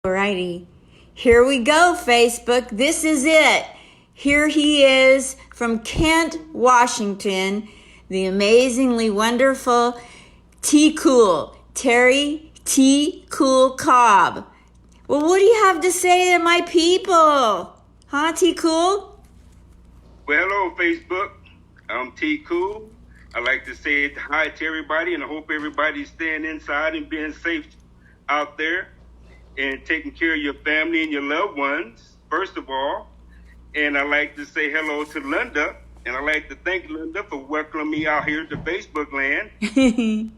Alrighty, here we go, Facebook. This is it. Here he is from Kent, Washington, the amazingly wonderful T. Cool, Terry T. Cool Cobb. Well, what do you have to say to my people? Huh, T. Cool? Well, hello, Facebook. I'm T. Cool. I'd like to say hi to everybody, and I hope everybody's staying inside and being safe out there and taking care of your family and your loved ones, first of all. And I'd like to say hello to Linda, and I'd like to thank Linda for welcoming me out here to Facebook land.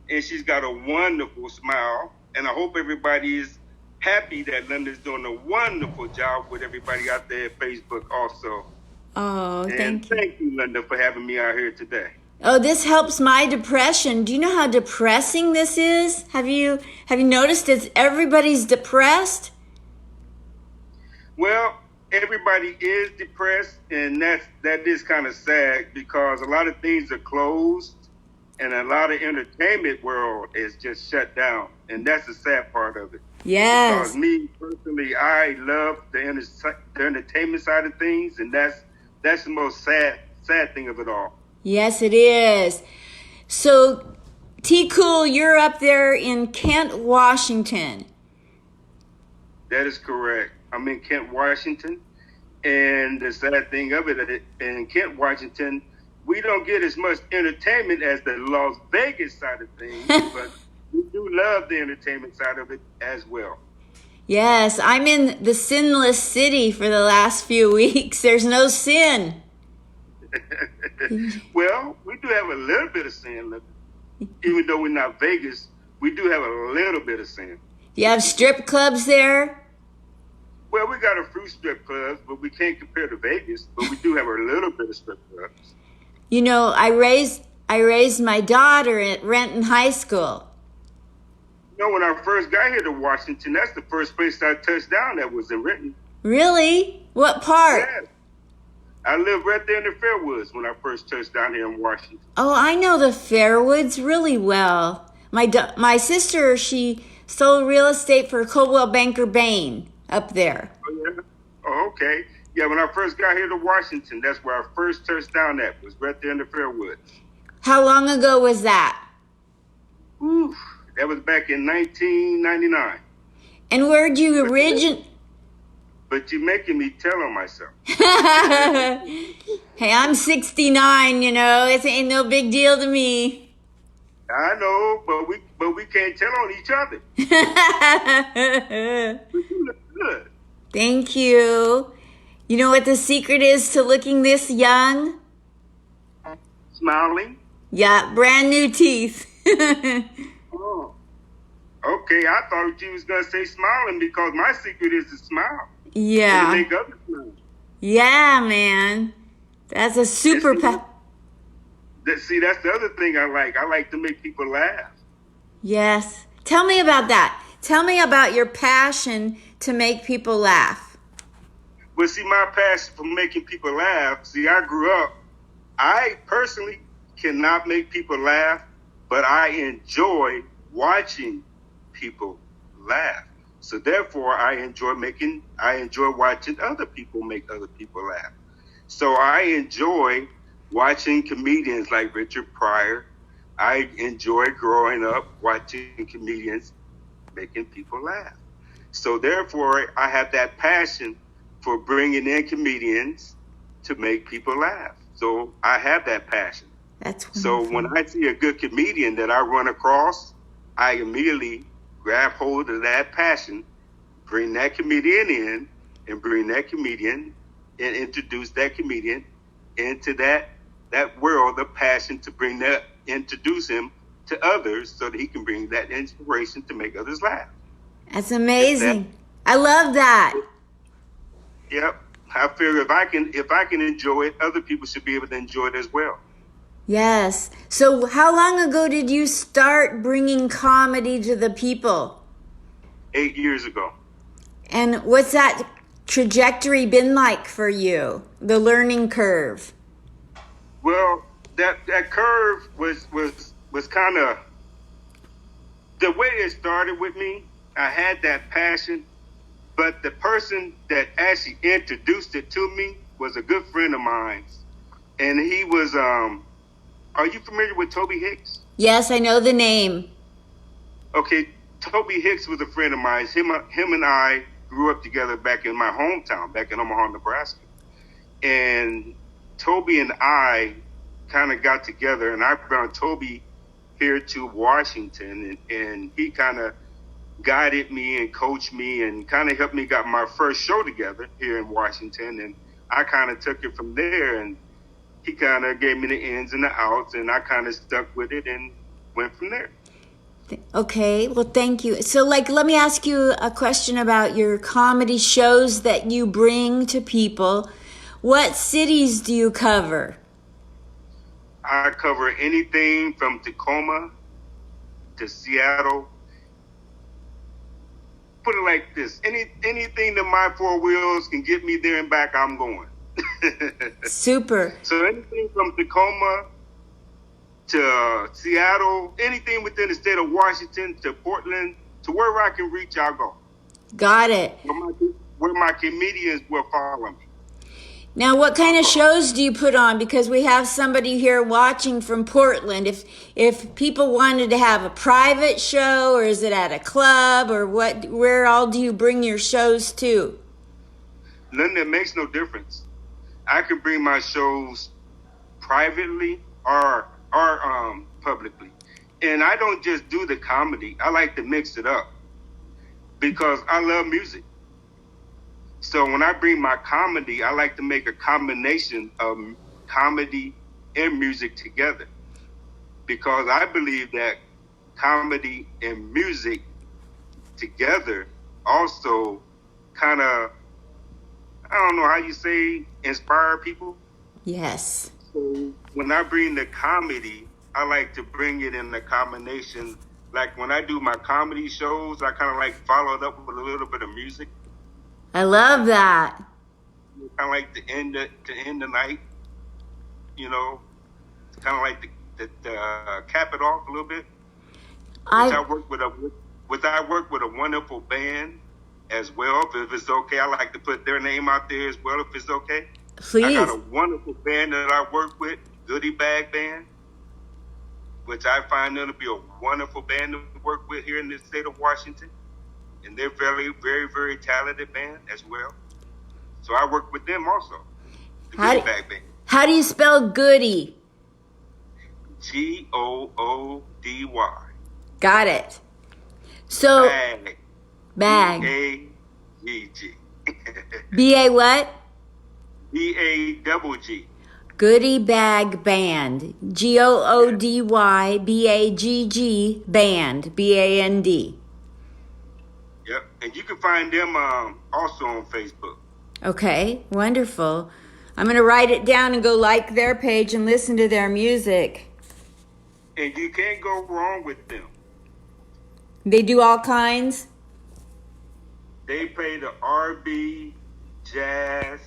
And she's got a wonderful smile, and I hope everybody is happy that Linda's doing a wonderful job with everybody out there at Facebook also. Oh, and thank you, Linda, for having me out here today. Oh, this helps my depression. Do you know how depressing this is? Have you noticed that everybody's depressed? Well, everybody is depressed, and that is kind of sad because a lot of things are closed and a lot of entertainment world is just shut down, and that's the sad part of it. Yes. Because me personally, I love the entertainment side of things, and that's the most sad thing of it all. Yes, it is. So, T. Cool, you're up there in Kent, Washington. That is correct. I'm in Kent, Washington. And the sad thing of it, in Kent, Washington, we don't get as much entertainment as the Las Vegas side of things, but we do love the entertainment side of it as well. Yes, I'm in the sinless city for the last few weeks. There's no sin. Well, we do have a little bit of sin. Even though we're not Vegas, we do have a little bit of sin. You have strip clubs there? Well, we got a few strip clubs, but we can't compare to Vegas. But we do have a little bit of strip clubs. You know, I raised my daughter at Renton High School. You know, when I first got here to Washington, that's the first place I touched down that was in Renton. Really? What part? Yeah. I lived right there in the Fairwoods when I first touched down here in Washington. Oh, I know the Fairwoods really well. My sister, she sold real estate for Coldwell Banker Bain up there. Oh, yeah? Oh, okay. Yeah, when I first got here to Washington, that's where I first touched down at, was right there in the Fairwoods. How long ago was that? Ooh, that was back in 1999. And where'd you originate? But you're making me tell on myself. Hey, I'm 69, you know. It ain't no big deal to me. I know, but we can't tell on each other. But you look good. Thank you. You know what the secret is to looking this young? Smiling? Yeah, brand new teeth. Oh. Okay, I thought you was going to say smiling because my secret is to smile. Yeah. And make others smile. Yeah, man. That's a superpower. See, that's the other thing I like. I like to make people laugh. Yes. Tell me about that. Tell me about your passion to make people laugh. Well, see, my passion for making people laugh, see, I grew up, I personally cannot make people laugh, but I enjoy watching people laugh. So therefore, I enjoy watching other people make other people laugh. So I enjoy watching comedians like Richard Pryor. I enjoy growing up watching comedians making people laugh. So therefore, I have that passion for bringing in comedians to make people laugh. So I have that passion. That's wonderful. So when I see a good comedian that I run across, I immediately grab hold of that passion, bring that comedian in, and bring that comedian and introduce that comedian into that world of passion to introduce him to others so that he can bring that inspiration to make others laugh. That's amazing. I love that. Yep. I figure if I can enjoy it, other people should be able to enjoy it as well. Yes. So how long ago did you start bringing comedy to the people? 8 years ago. And what's that trajectory been like for you? The learning curve? Well, that curve was kind of the way it started with me I had that passion, but the person that actually introduced it to me was a good friend of mine. And he was, are you familiar with Toby Hicks? Yes, I know the name. Okay, Toby Hicks was a friend of mine. Him and I grew up together back in my hometown, back in Omaha, Nebraska. And Toby and I kind of got together, and I brought Toby here to Washington, and he kind of guided me and coached me and kind of helped me got my first show together here in Washington. And I kind of took it from there, and he kind of gave me the ins and the outs, and I kind of stuck with it and went from there. Okay, well, thank you. So, let me ask you a question about your comedy shows that you bring to people. What cities do you cover? I cover anything from Tacoma to Seattle. Put it like this: anything that my four wheels can get me there and back, I'm going. Super. So anything from Tacoma to Seattle, anything within the state of Washington to Portland, to wherever I can reach, I'll go. Got it. Where my comedians will follow me. Now, what kind of shows do you put on? Because we have somebody here watching from Portland. If people wanted to have a private show, or is it at a club, or what? Where all do you bring your shows to? None that makes no difference. I can bring my shows privately or publicly, and I don't just do the comedy. I like to mix it up because I love music. So when I bring my comedy, I like to make a combination of comedy and music together, because I believe that comedy and music together also kind of, I don't know how you say, inspire people. Yes. So when I bring the comedy, I like to bring it in the combination. Like when I do my comedy shows, I kind of like follow it up with a little bit of music. I love that. Kind of like to end the night, kind of like to cap it off a little bit. I work with a wonderful band as well. If it's okay, I like to put their name out there as well. If it's okay, please. I got a wonderful band that I work with, Goodie Bag Band, which I find them to be a wonderful band to work with here in the state of Washington. And they're very, very, very talented band as well. So I work with them also. The Goodie Bag Band. How do you spell Goody? Goody. Got it. So bag. B-A-G-G. B-A what? B-A-double-G. Goodie Bag Band. Goodybagg Band. B-A-N-D. Yep, and you can find them also on Facebook. Okay, wonderful. I'm going to write it down and go like their page and listen to their music. And you can't go wrong with them. They do all kinds? They play the R&B, jazz,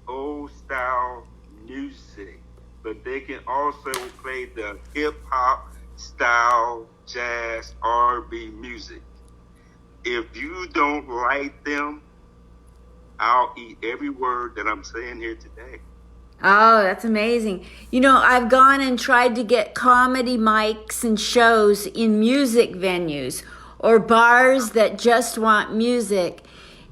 old style music, but they can also play the hip-hop style jazz R&B music. If you don't like them, I'll eat every word that I'm saying here today. Oh, that's amazing. I've gone and tried to get comedy mics and shows in music venues or bars that just want music.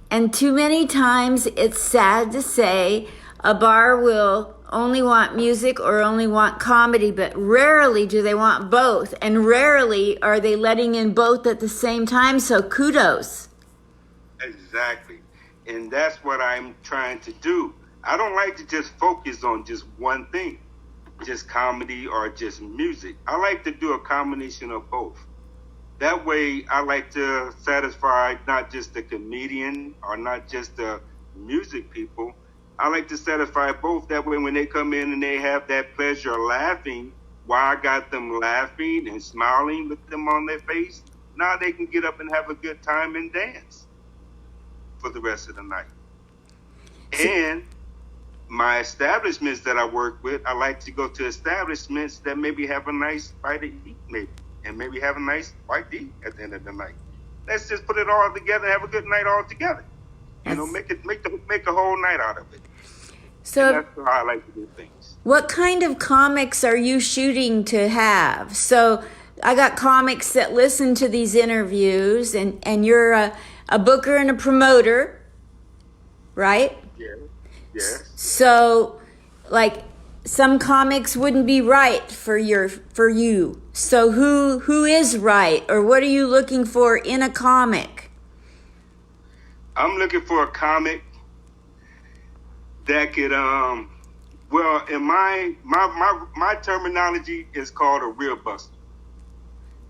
And too many times, it's sad to say, a bar will only want music or only want comedy, but rarely do they want both. And rarely are they letting in both at the same time, so kudos. Exactly. And that's what I'm trying to do. I don't like to just focus on just one thing, just comedy or just music. I like to do a combination of both. That way, I like to satisfy not just the comedian or not just the music people. I like to satisfy both. That way, when they come in and they have that pleasure of laughing, while I got them laughing and smiling with them on their face, now they can get up and have a good time and dance for the rest of the night. And my establishments that I work with, I like to go to establishments that maybe have a nice bite to eat, maybe, and maybe have a nice bite to eat at the end of the night. let's just put it all together and have a good night all together. You know, That's- make a whole night out of it. So, And that's how I like to do things. what kind of comics are you shooting to have? So, I got comics that listen to these interviews, and you're a booker and a promoter, right? Yeah. Yes. So, like, some comics wouldn't be right for you. So who is right, or what are you looking for in a comic? I'm looking for a comic that could well, in my terminology is called a real buster.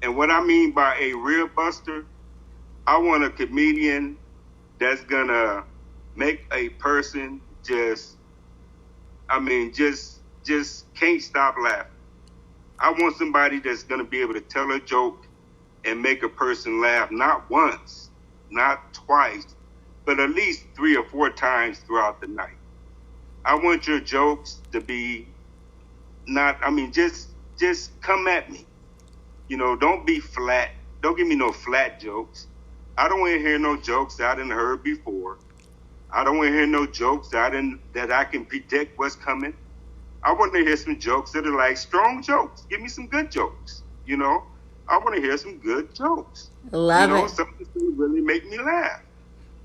And what I mean by a real buster, I want a comedian that's gonna make a person just can't stop laughing. I want somebody that's gonna be able to tell a joke and make a person laugh not once, not twice, but at least 3 or 4 times throughout the night. I want your jokes to be just come at me. You know, don't be flat. Don't give me no flat jokes. I don't want to hear no jokes that I didn't heard before. I don't want to hear no jokes that I can predict what's coming. I want to hear some jokes that are like strong jokes. Give me some good jokes. You know, I want to hear some good jokes. Love it. Something that's going to really make me laugh.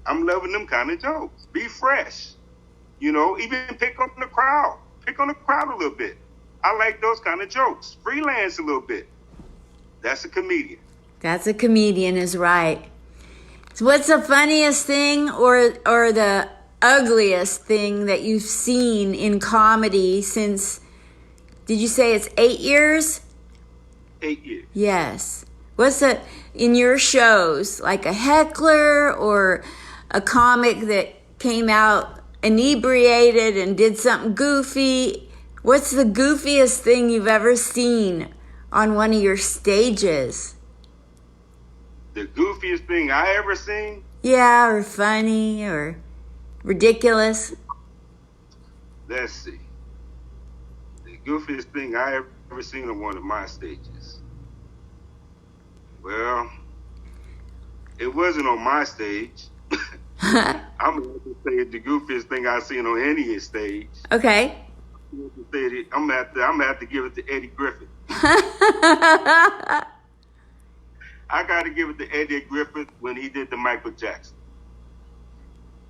I'm loving them kind of jokes. Be fresh. You know, even pick on the crowd. Pick on the crowd a little bit. I like those kind of jokes. Freelance a little bit. That's a comedian. That's a comedian is right. So what's the funniest thing or the ugliest thing that you've seen in comedy since, did you say it's 8 years? 8 years. Yes. What's in your shows, like a heckler or a comic that came out inebriated and did something goofy? What's the goofiest thing you've ever seen on one of your stages? The goofiest thing I ever seen? Yeah, or funny or ridiculous. Let's see. The goofiest thing I ever seen on one of my stages. Well, it wasn't on my stage. I'm going to say the goofiest thing I've seen on any stage. Okay. I'm gonna have to give it to Eddie Griffith. I got to give it to Eddie Griffith when he did the Michael Jackson.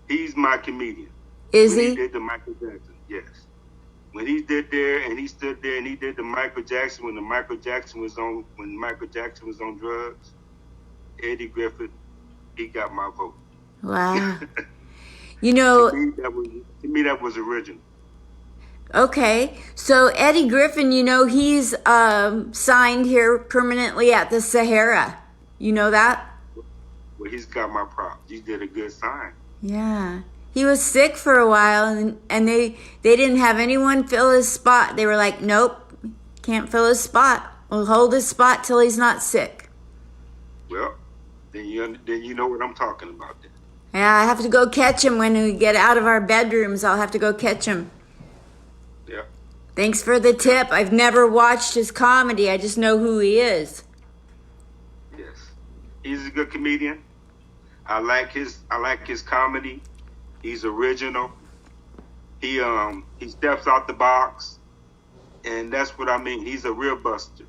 He's my comedian. Is When he? he did the Michael Jackson, yes. When he did there and he stood there and he did the Michael Jackson when Michael Jackson was on drugs, Eddie Griffith, he got my vote. Wow. You know, to me that was original. okay. So Eddie Griffin, you know, he's signed here permanently at the Sahara. You know that? Well, he's got my props. He did a good sign. Yeah. He was sick for a while and they didn't have anyone fill his spot. They were like, nope, can't fill his spot. We'll hold his spot till he's not sick. Well, then you know what I'm talking about then. Yeah, I have to go catch him when we get out of our bedrooms. I'll have to go catch him. Yeah. Thanks for the tip. I've never watched his comedy. I just know who he is. Yes. He's a good comedian. I like his comedy. He's original. He steps out the box. And that's what I mean. He's a real buster.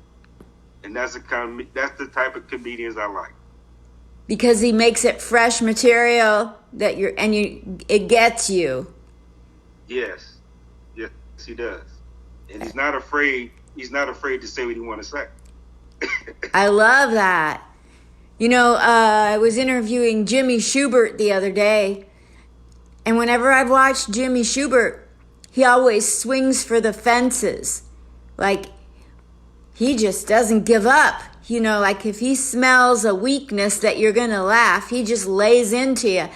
And that's the type of comedians I like. Because he makes it fresh material that it gets you. Yes. Yes, he does. And he's not afraid to say what he want to say. I love that. You know, I was interviewing Jimmy Schubert the other day. And whenever I've watched Jimmy Schubert, he always swings for the fences. Like, he just doesn't give up. You know, like if he smells a weakness that you're going to laugh, he just lays into you.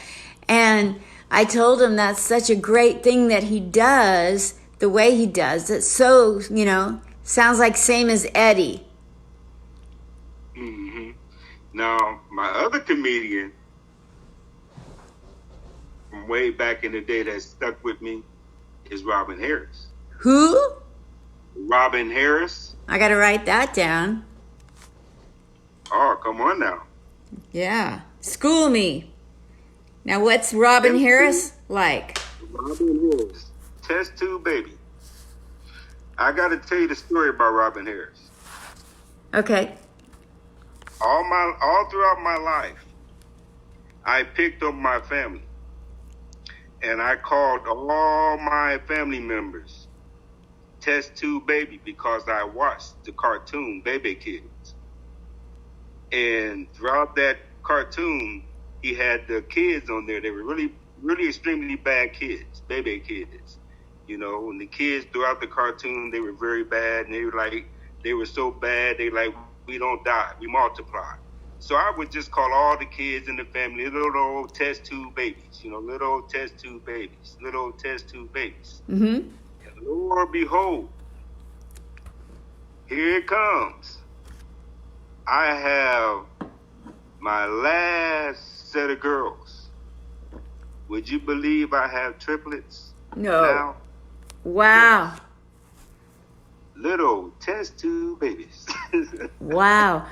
And I told him that's such a great thing that he does, the way he does. It's so, you know, sounds like same as Eddie. Mm-hmm. Now, my other comedian from way back in the day that stuck with me is Robin Harris. Who? Robin Harris. I got to write that down. Oh, come on now. Yeah. School me. Now, what's Robin Harris like? Robin Harris, test tube baby. I got to tell you the story about Robin Harris. Okay. All throughout my life, I picked up my family, and I called all my family members test tube baby because I watched the cartoon Baby Kids, and throughout that cartoon, he had the kids on there. They were really, really extremely bad kids, baby kids. You know, and the kids throughout the cartoon, they were very bad, and they were so bad, we don't die, we multiply. So I would just call all the kids in the family little old test tube babies, little old test tube babies, little old test tube babies. Mm-hmm. And Lord behold, here it comes. I have my last set of girls. Would you believe I have triplets? No. Now? Wow. Yes. Little test tube babies. Wow.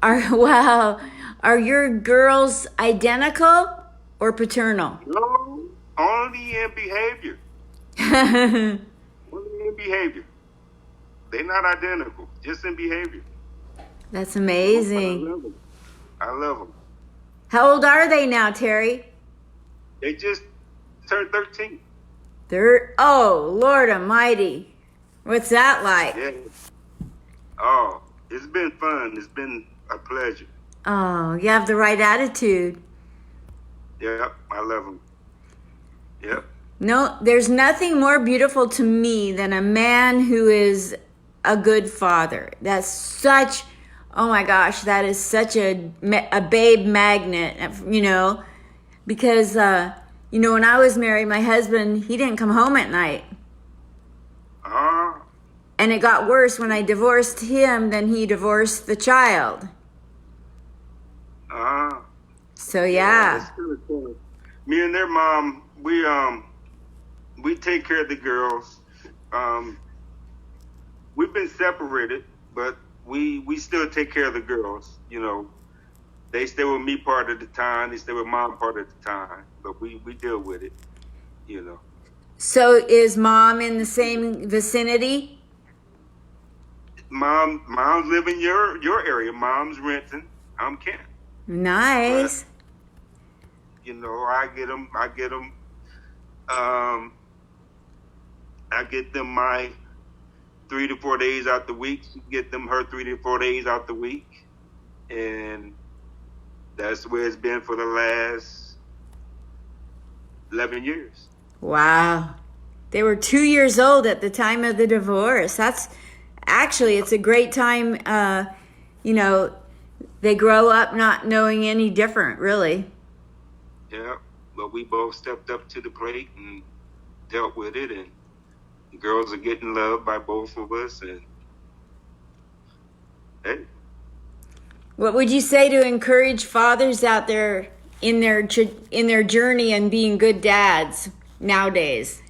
Are your girls identical or paternal? No, only in behavior. Only in behavior. They're not identical, just in behavior. That's amazing. I love them. I love them. How old are they now, Terry? They just turned 13. Oh, Lord Almighty. What's that like? Yeah. Oh, it's been fun. It's been a pleasure. Oh, you have the right attitude. Yep, I love them. Yep. No, there's nothing more beautiful to me than a man who is a good father. That's such, oh my gosh, that is such a babe magnet, because, when I was married, my husband, he didn't come home at night. And it got worse when I divorced him than he divorced the child. So yeah. It's kind of cool. Me and their mom, we take care of the girls. We've been separated, but we still take care of the girls. They stay with me part of the time. They stay with mom part of the time. But we deal with it. So is mom in the same vicinity? Mom's live in your area. Mom's renting. I'm Kent. Nice. But, I get them. I get them my 3 to 4 days out the week. She get them her 3 to 4 days out the week, and that's where it's been for the last 11 years. Wow. They were 2 years old at the time of the divorce. It's a great time. They grow up not knowing any different, really. Yeah, but we both stepped up to the plate and dealt with it, and the girls are getting loved by both of us. And hey, what would you say to encourage fathers out there in their journey and being good dads nowadays?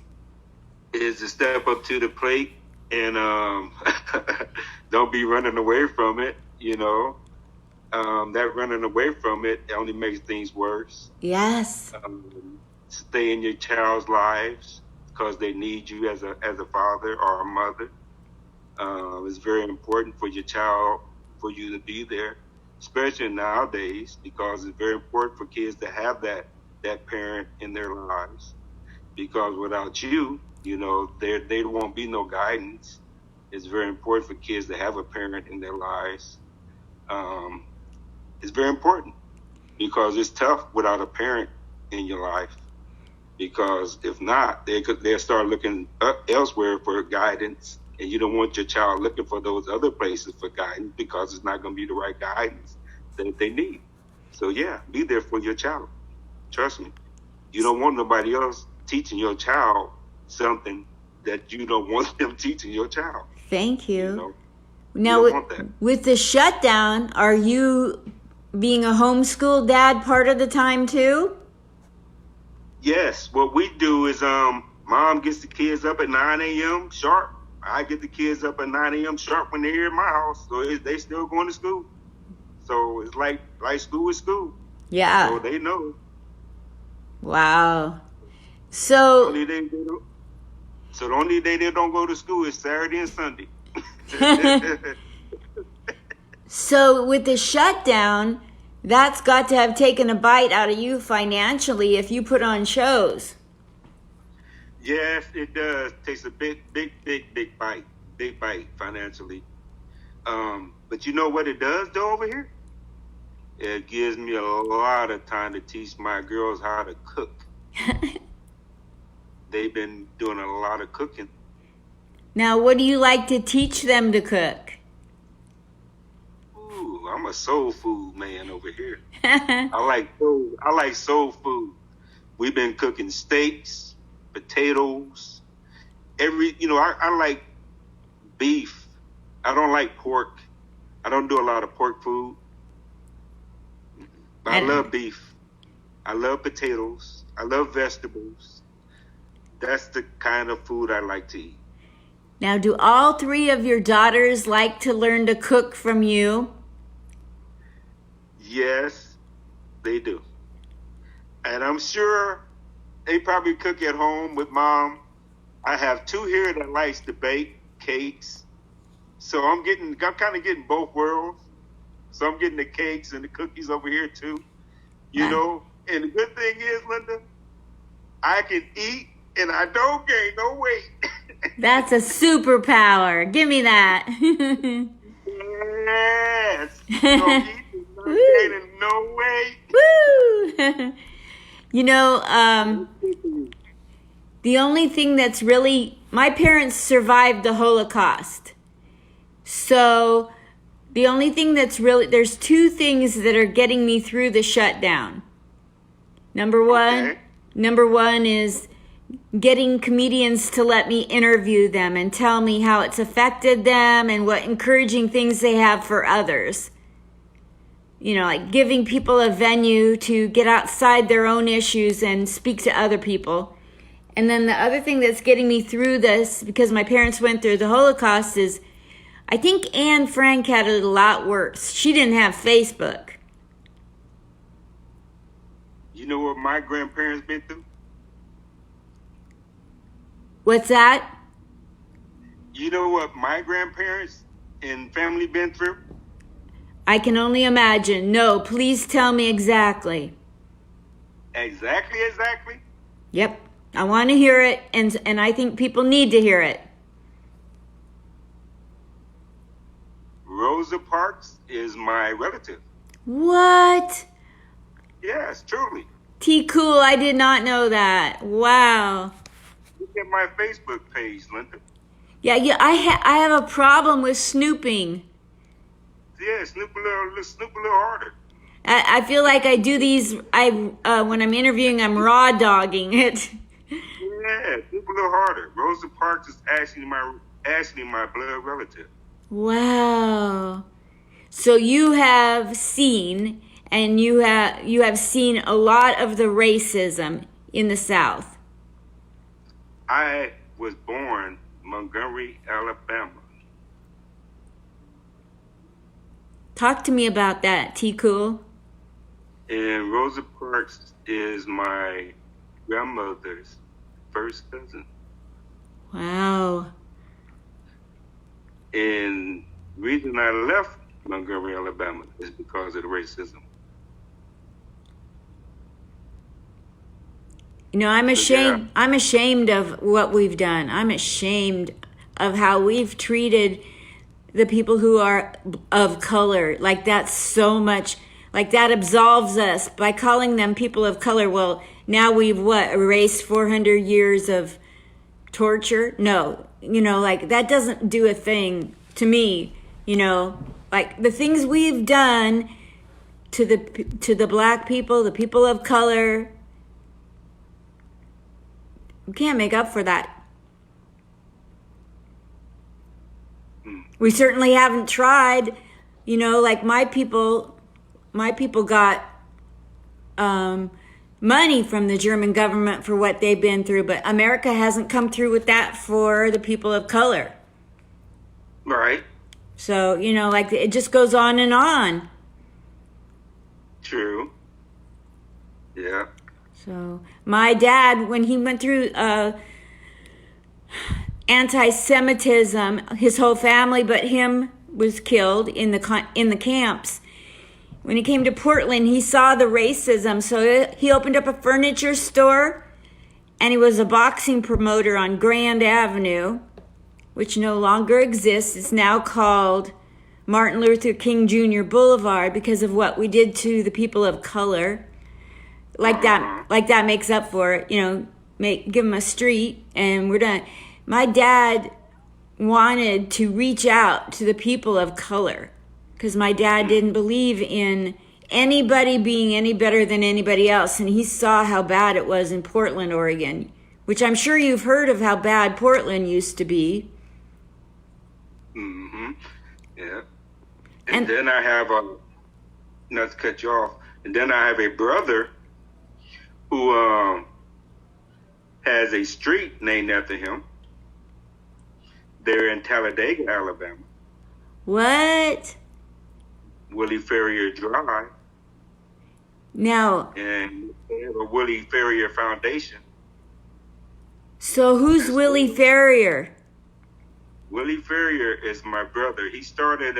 Is to step up to the plate and don't be running away from it. That running away from it only makes things worse. Yes. Stay in your child's lives because they need you as a father or a mother. It's very important for your child, for you to be there, especially nowadays, because it's very important for kids to have that parent in their lives. Because without you, there won't be no guidance. It's very important for kids to have a parent in their lives. It's very important because it's tough without a parent in your life. Because if not, they'll start looking elsewhere for guidance, and you don't want your child looking for those other places for guidance because it's not going to be the right guidance that they need. So yeah, be there for your child. Trust me. You don't want nobody else teaching your child something that you don't want them teaching your child. Thank you. You know? Now, with the shutdown, are you being a homeschool dad part of the time too? Yes. What we do is mom gets the kids up at 9 a.m. sharp. I get the kids up at 9 a.m. sharp when they're here at my house. So they still going to school. So it's like school is school. Yeah. So they know. Wow. So, Only day they don't, so the only day they don't go to school is Saturday and Sunday. so with the shutdown, that's got to have taken a bite out of you financially if you put on shows. Yes, it does. Takes a big bite financially. But you know what it does do over here? It gives me a lot of time to teach my girls how to cook. They've been doing a lot of cooking. Now, what do you like to teach them to cook? Ooh, I'm a soul food man over here. I like soul food. We've been cooking steaks, potatoes, I like beef. I don't like pork. I don't do a lot of pork food. But I love beef. I love potatoes. I love vegetables. That's the kind of food I like to eat. Now, do all three of your daughters like to learn to cook from you? Yes, they do. And I'm sure they probably cook at home with mom. I have two here that likes to bake cakes. So I'm kind of getting both worlds. So I'm getting the cakes and the cookies over here too. You know, and the good thing is, Linda, I can eat and I don't gain no weight. That's a superpower. Give me that. Yes. Don't eat and not gaining no weight. Woo! You know, the only thing that's really, my parents survived the Holocaust. So the only thing that's really, there's two things that are getting me through the shutdown. Number one is getting comedians to let me interview them and tell me how it's affected them and what encouraging things they have for others. You know, like giving people a venue to get outside their own issues and speak to other people. And then the other thing that's getting me through this, because my parents went through the Holocaust, is I think Anne Frank had it a lot worse. She didn't have Facebook. You know what my grandparents been through? What's that? You know what my grandparents and family been through? I can only imagine. No, please tell me exactly. Exactly. Yep. I want to hear it, and I think people need to hear it. Rosa Parks is my relative. What? Yes, truly. T cool, I did not know that. Wow. Look at my Facebook page, Linda. Yeah, I have a problem with snooping. Yeah, snoop a little harder. I feel like I do these, when I'm interviewing, I'm raw dogging it. Yeah, snoop a little harder. Rosa Parks is actually my blood relative. Wow. So you have seen, and you have seen a lot of the racism in the South. I was born in Montgomery, Alabama. Talk to me about that, T Cool. And Rosa Parks is my grandmother's first cousin. Wow. And the reason I left Montgomery, Alabama is because of the racism. You know, I'm ashamed of what we've done. I'm ashamed of how we've treated the people who are of color. Like that's so much, like that absolves us by calling them people of color. Well, now we've erased 400 years of torture? No, you know, like that doesn't do a thing to me, you know, like the things we've done to the black people, the people of color, we can't make up for that. We certainly haven't tried, you know, like my people got money from the German government for what they've been through, but America hasn't come through with that for the people of color. Right. So, you know, like it just goes on and on. True. Yeah. So my dad, when he went through anti-Semitism, his whole family, but him was killed in the camps. When he came to Portland, he saw the racism, so he opened up a furniture store, and he was a boxing promoter on Grand Avenue, which no longer exists. It's now called Martin Luther King Jr. Boulevard because of what we did to the people of color. Like that makes up for it, give them a street and we're done. My dad wanted to reach out to the people of color because my dad didn't believe in anybody being any better than anybody else, and he saw how bad it was in Portland, Oregon, which I'm sure you've heard of how bad Portland used to be. Mm-hmm. Yeah. And then I have not to cut you off, and then I have a brother who has a street named after him. They're in Talladega, Alabama. What? Willie Ferrier Drive. Now. And they have a Willie Ferrier Foundation. So who's Willie Ferrier? Willie Ferrier is my brother. He started,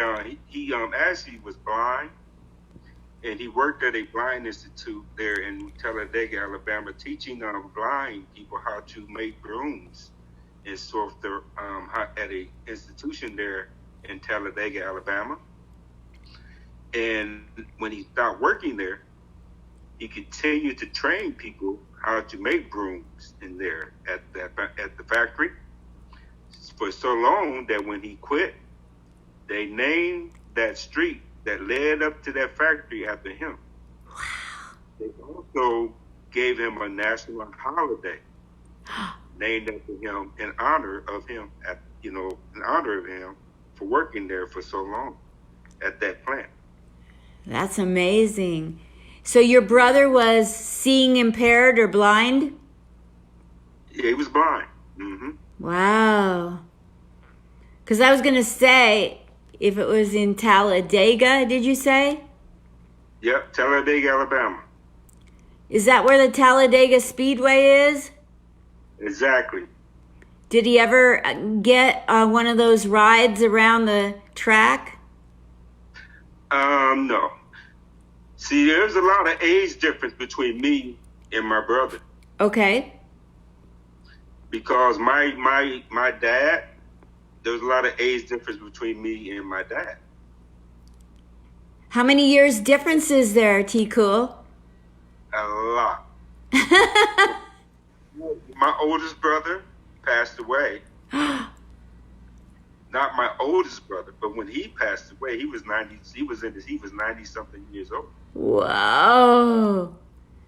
he actually was blind. And he worked at a blind institute there in Talladega, Alabama, teaching blind people how to make brooms and so at a institution there in Talladega, Alabama. And when he stopped working there, he continued to train people how to make brooms in there at the factory for so long that when he quit, they named that street that led up to that factory after him. Wow. They also gave him a national holiday named after him in honor of him for working there for so long at that plant. That's amazing. So your brother was seeing impaired or blind? Yeah, he was blind. Mm-hmm. Wow. Because I was going to say, if it was in Talladega, did you say? Yep, Talladega, Alabama. Is that where the Talladega Speedway is? Exactly. Did he ever get one of those rides around the track? No. See, there's a lot of age difference between me and my brother. Okay. Because my dad, there's a lot of age difference between me and my dad. How many years difference is there, T-Cool? A lot. My oldest brother passed away. Not my oldest brother, but when he passed away, he was 90. He was 90 something years old. Whoa.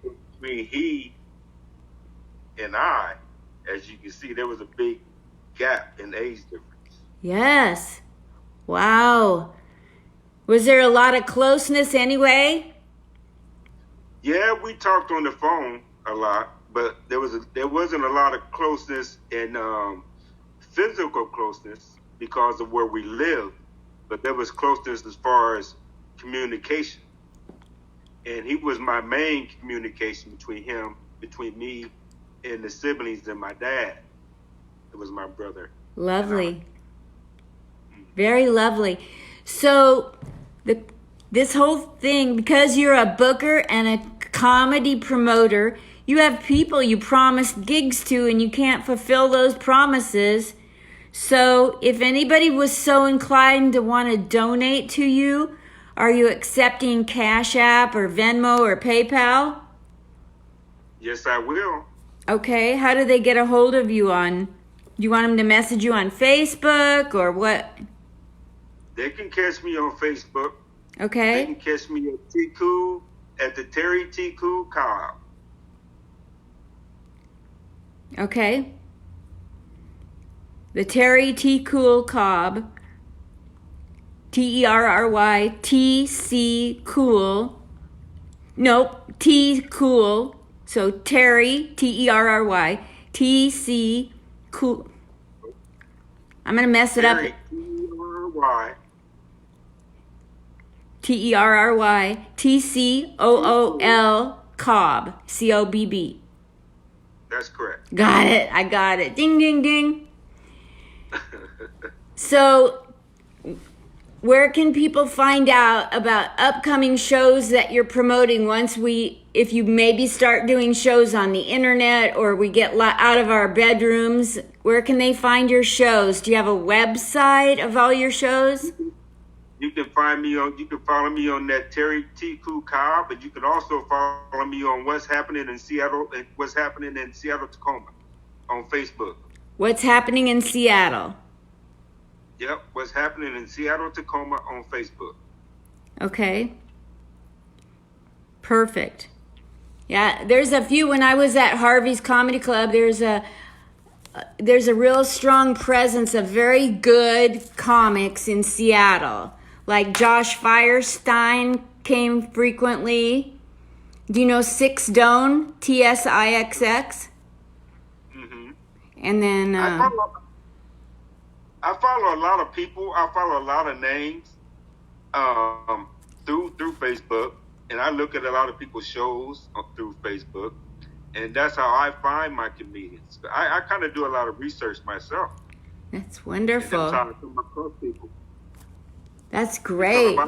Between he and I, as you can see, there was a big gap in age difference. Yes. Wow. Was there a lot of closeness anyway? Yeah, we talked on the phone a lot, but there wasn't a lot of closeness in physical closeness because of where we lived, but there was closeness as far as communication. And he was my main communication between me and the siblings and my dad. It was my brother. Lovely. Very lovely. So this whole thing, because you're a booker and a comedy promoter, you have people you promised gigs to and you can't fulfill those promises. So if anybody was so inclined to want to donate to you, are you accepting Cash App or Venmo or PayPal? Yes, I will. Okay. How do they get a hold of you do you want them to message you on Facebook or what? They can catch me on Facebook. Okay. They can catch me at the Terry T. Cool Cobb. Okay. The Terry T. Cool Cobb. TERRYTC Cool. Nope. T Cool. So Terry, TERRY, TC Cool. I'm going to mess it up. Terry, TERRY, TCOOL Cobb, Cobb. That's correct. Got it. I got it. Ding, ding, ding. So, where can people find out about upcoming shows that you're promoting if you maybe start doing shows on the internet or we get out of our bedrooms? Where can they find your shows? Do you have a website of all your shows? You can follow me on that Terry T. Cobb, but you can also follow me on What's Happening in Seattle and What's Happening in Seattle, Tacoma on Facebook. What's Happening in Seattle? Yep, What's Happening in Seattle, Tacoma on Facebook. Okay. Perfect. Yeah, there's a few. When I was at Harvey's Comedy Club, there's a real strong presence of very good comics in Seattle. Like Josh Firestein came frequently. Do you know Six Doan? Tixx? Mm-hmm. And then I follow a lot of people. I follow a lot of names through Facebook, and I look at a lot of people's shows through Facebook, and that's how I find my comedians. I kind of do a lot of research myself. That's wonderful. And I'm trying to come across people. That's great. If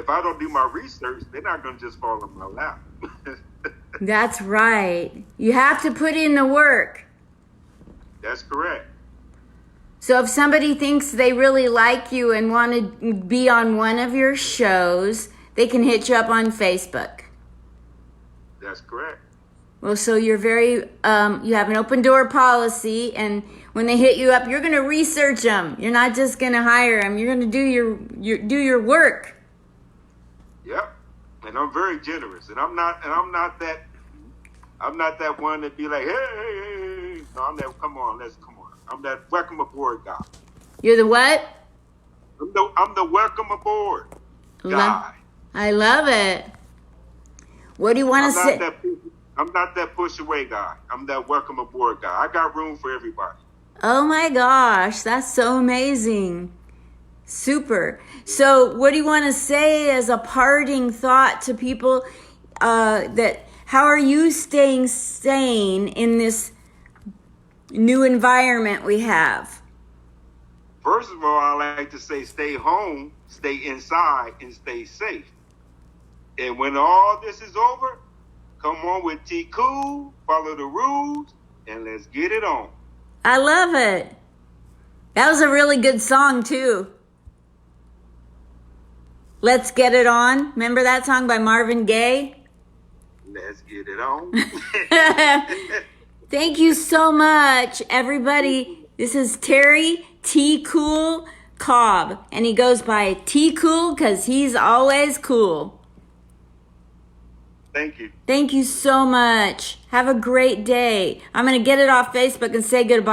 I don't do my research, they're not going to just fall in my lap. That's right. You have to put in the work. That's correct. So if somebody thinks they really like you and want to be on one of your shows, they can hit you up on Facebook. That's correct. Well, so you're you have an open door policy, and when they hit you up, you're going to research them. You're not just going to hire them. You're going to do your work. Yep. And I'm very generous, and I'm not that one that be like, hey. No, I'm that. Come on. I'm that welcome aboard guy. You're the what? I'm the welcome aboard guy. I love it. What do you want to say? I'm not that push away guy. I'm that welcome aboard guy. I got room for everybody. Oh my gosh, that's so amazing. Super. So what do you want to say as a parting thought to people that how are you staying sane in this new environment we have? First of all, I like to say stay home, stay inside, and stay safe. And when all this is over, come on with T Cool, follow the rules, and let's get it on. I love it. That was a really good song, too. Let's Get It On. Remember that song by Marvin Gaye? Let's get it on. Thank you so much, everybody. This is Terry T. Cool Cobb, and he goes by T. Cool because he's always cool. Thank you. Thank you so much. Have a great day. I'm going to get it off Facebook and say goodbye.